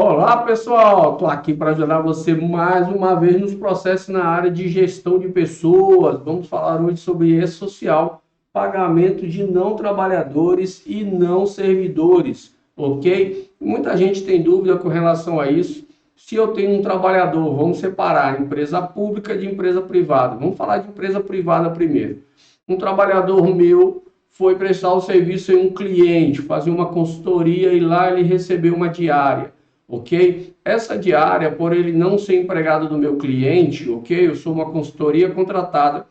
Olá, pessoal! Estou aqui para ajudar você mais uma vez nos processos na área de gestão de pessoas. Vamos falar hoje sobre E-Social, pagamento de não trabalhadores e não servidores, ok? Muita gente tem dúvida com relação a isso. Se eu tenho um trabalhador, vamos separar empresa pública de empresa privada. Vamos falar de empresa privada primeiro. Um trabalhador meu foi prestar o serviço em um cliente, fazer uma consultoria e lá ele recebeu uma diária. Ok? Essa diária, por ele não ser empregado do meu cliente, ok? Eu sou uma consultoria contratada,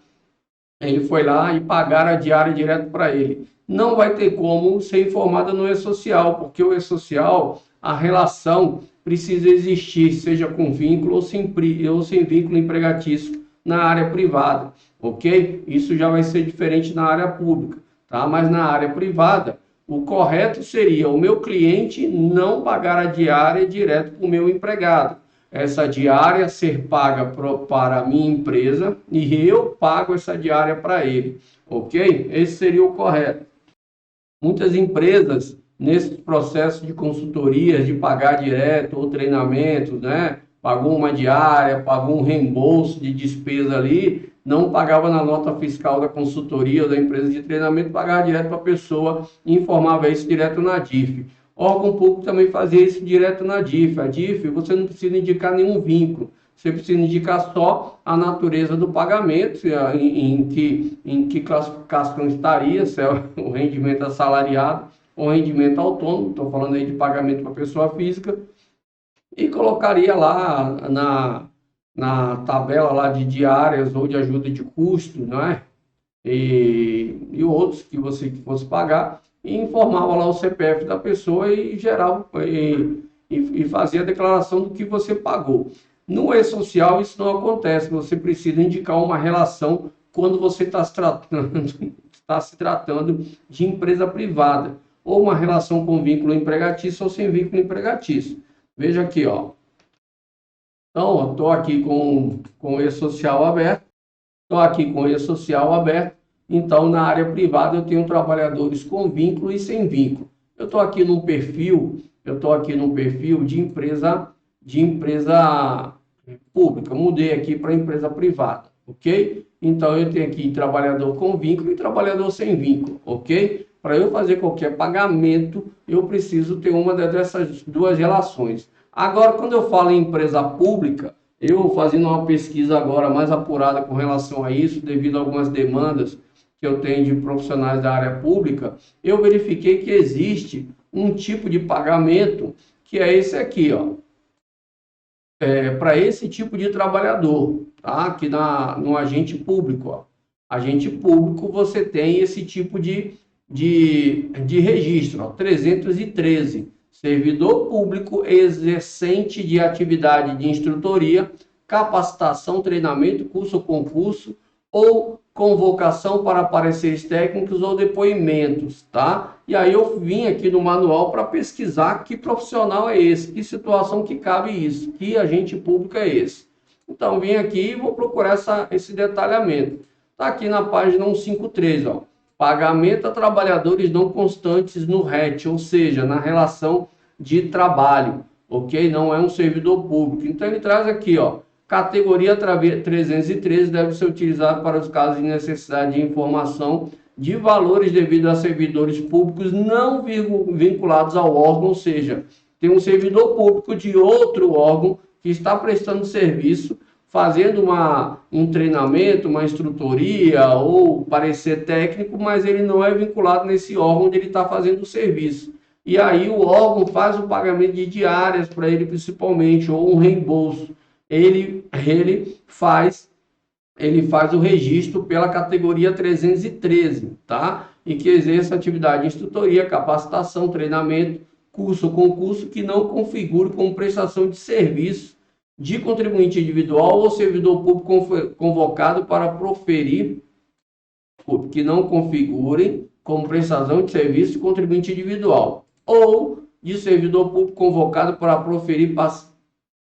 ele foi lá e pagaram a diária direto para ele. Não vai ter como ser informada no E-Social, porque o E-Social, a relação precisa existir, seja com vínculo ou sem vínculo empregatício na área privada, ok? Isso já vai ser diferente na área pública, tá? Mas na área privada, o correto seria o meu cliente não pagar a diária direto para o meu empregado. Essa diária ser paga para a minha empresa e eu pago essa diária para ele, ok? Esse seria o correto. Muitas empresas, nesse processo de consultorias, de pagar direto ou treinamento, né? Pagou uma diária, pagou um reembolso de despesa ali, não pagava na nota fiscal da consultoria ou da empresa de treinamento, pagava direto para a pessoa e informava isso direto na DIF. O órgão público também fazia isso direto na DIF. A DIF, você não precisa indicar nenhum vínculo, você precisa indicar só a natureza do pagamento, em que classificação estaria, se é o rendimento assalariado ou rendimento autônomo, estou falando aí de pagamento para pessoa física, e colocaria lá na tabela lá de diárias ou de ajuda de custo, não é? E outros que você fosse pagar, e informava lá o CPF da pessoa e gerava e fazia a declaração do que você pagou. No E-Social isso não acontece, você precisa indicar uma relação quando você está se tratando de empresa privada, ou uma relação com vínculo empregatício ou sem vínculo empregatício. Veja aqui, ó. Então, estou aqui com o E-Social aberto. Estou aqui com o E-Social aberto. Então, na área privada, eu tenho trabalhadores com vínculo e sem vínculo. Eu estou aqui num perfil, de empresa pública. Mudei aqui para empresa privada, ok? Então, eu tenho aqui trabalhador com vínculo e trabalhador sem vínculo, ok? Para eu fazer qualquer pagamento, eu preciso ter uma dessas duas relações. Agora, quando eu falo em empresa pública, eu fazendo uma pesquisa agora mais apurada com relação a isso, devido a algumas demandas que eu tenho de profissionais da área pública, eu verifiquei que existe um tipo de pagamento que é esse aqui, ó. Para esse tipo de trabalhador, tá? Aqui no agente público, ó. Agente público, você tem esse tipo de registro, ó, 313. Servidor público exercente de atividade de instrutoria, capacitação, treinamento, curso ou concurso, ou convocação para pareceres técnicos ou depoimentos, tá? E aí eu vim aqui no manual para pesquisar que profissional é esse, que situação que cabe isso, que agente público é esse. Então vim aqui e vou procurar esse detalhamento. Tá aqui na página 153, ó. Pagamento a trabalhadores não constantes no RET, ou seja, na relação de trabalho, ok? Não é um servidor público. Então ele traz aqui, ó. Categoria 313 deve ser utilizado para os casos de necessidade de informação de valores devido a servidores públicos não vinculados ao órgão, ou seja, tem um servidor público de outro órgão que está prestando serviço, fazendo um treinamento, uma instrutoria ou parecer técnico, mas ele não é vinculado nesse órgão onde ele está fazendo o serviço. E aí o órgão faz o pagamento de diárias para ele principalmente, ou um reembolso. Ele faz o registro pela categoria 313, tá? E que exerça atividade de instrutoria, capacitação, treinamento, curso ou concurso que não configure como prestação de serviço de contribuinte individual ou servidor público convocado para proferir, que não configurem como prestação de serviço de contribuinte individual ou de servidor público convocado para proferir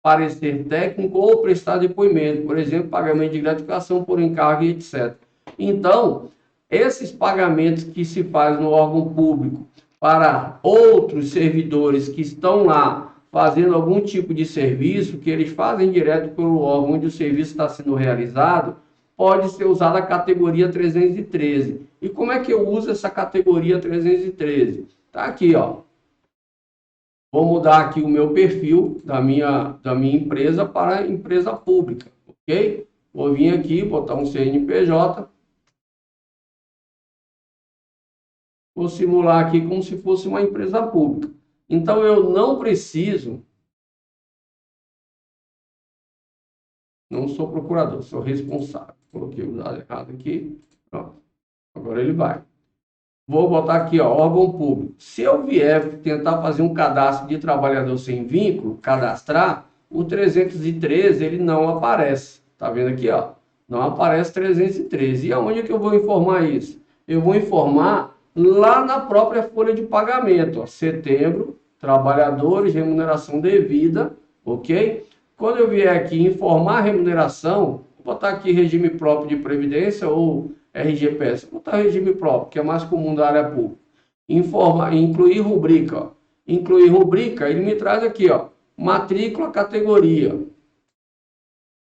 parecer técnico ou prestar depoimento, por exemplo, pagamento de gratificação por encargo e etc. Então, esses pagamentos que se faz no órgão público para outros servidores que estão lá fazendo algum tipo de serviço que eles fazem direto pelo órgão onde o serviço está sendo realizado, pode ser usada a categoria 313. E como é que eu uso essa categoria 313? Tá aqui, ó. Vou mudar aqui o meu perfil da minha empresa para empresa pública, ok? Vou vir aqui, botar um CNPJ. Vou simular aqui como se fosse uma empresa pública. Então, eu não preciso... Não sou procurador, sou responsável. Coloquei o dado errado aqui. Pronto. Agora ele vai. Vou botar aqui, ó, órgão público. Se eu vier tentar fazer um cadastro de trabalhador sem vínculo, cadastrar, o 313 ele não aparece. Tá vendo aqui, ó? Não aparece 313. E aonde é que eu vou informar isso? Eu vou informar lá na própria folha de pagamento, ó, setembro, trabalhadores, remuneração devida, ok? Quando eu vier aqui informar a remuneração, vou botar aqui regime próprio de previdência ou RGPS, vou botar regime próprio, que é mais comum da área pública. Incluir rubrica, ó. Incluir rubrica, ele me traz aqui, ó, matrícula, categoria.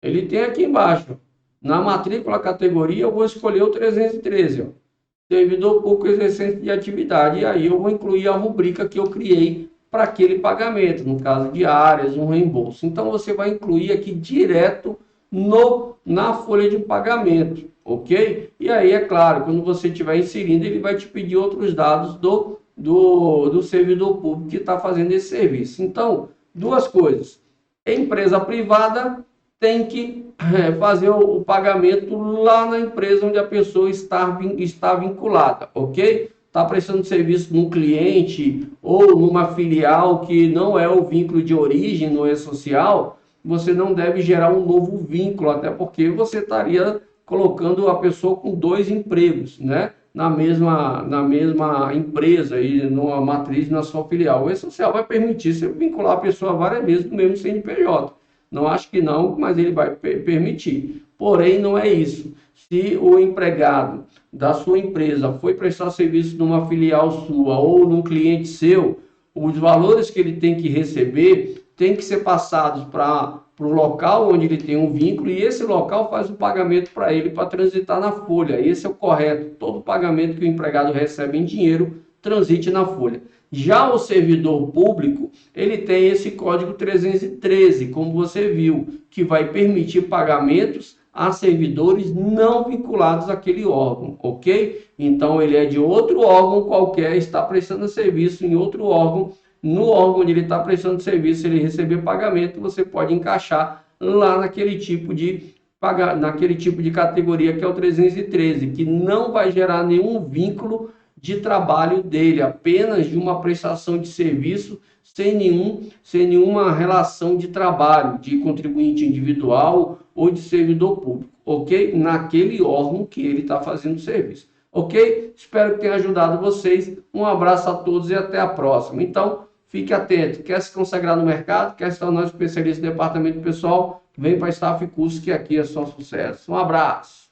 Ele tem aqui embaixo, na matrícula, categoria, eu vou escolher o 313, ó, servidor público exercente de atividade, e aí eu vou incluir a rubrica que eu criei para aquele pagamento, no caso de áreas, um reembolso. Então, você vai incluir aqui direto na folha de pagamento, ok? E aí, é claro, quando você estiver inserindo, ele vai te pedir outros dados do servidor público que está fazendo esse serviço. Então, duas coisas. Empresa privada tem que fazer o pagamento lá na empresa onde a pessoa está vinculada, ok? Está prestando serviço num cliente ou numa filial que não é o vínculo de origem, não é social, você não deve gerar um novo vínculo, até porque você estaria colocando a pessoa com dois empregos, né? Na mesma empresa e numa matriz na sua filial. O essencial vai permitir você vincular a pessoa várias vezes no mesmo CNPJ. Não acho que não, mas ele vai permitir. Porém, não é isso. Se o empregado da sua empresa foi prestar serviço numa filial sua ou num cliente seu, os valores que ele tem que receber têm que ser passados para o local onde ele tem um vínculo, e esse local faz o pagamento para ele para transitar na folha. Esse é o correto. Todo pagamento que o empregado recebe em dinheiro transite na folha. Já o servidor público, ele tem esse código 313, como você viu, que vai permitir pagamentos a servidores não vinculados àquele órgão, ok? Então, ele é de outro órgão qualquer, está prestando serviço em outro órgão. No órgão onde ele está prestando serviço, ele receber pagamento, você pode encaixar lá naquele tipo de categoria que é o 313, que não vai gerar nenhum vínculo de trabalho dele, apenas de uma prestação de serviço sem nenhuma relação de trabalho, de contribuinte individual ou de servidor público, ok? Naquele órgão que ele está fazendo serviço, ok? Espero que tenha ajudado vocês. Um abraço a todos e até a próxima. Então, fique atento. Quer se consagrar no mercado? Quer se tornar especialista no departamento pessoal? Vem para a Staff Curso, que aqui é só sucesso. Um abraço.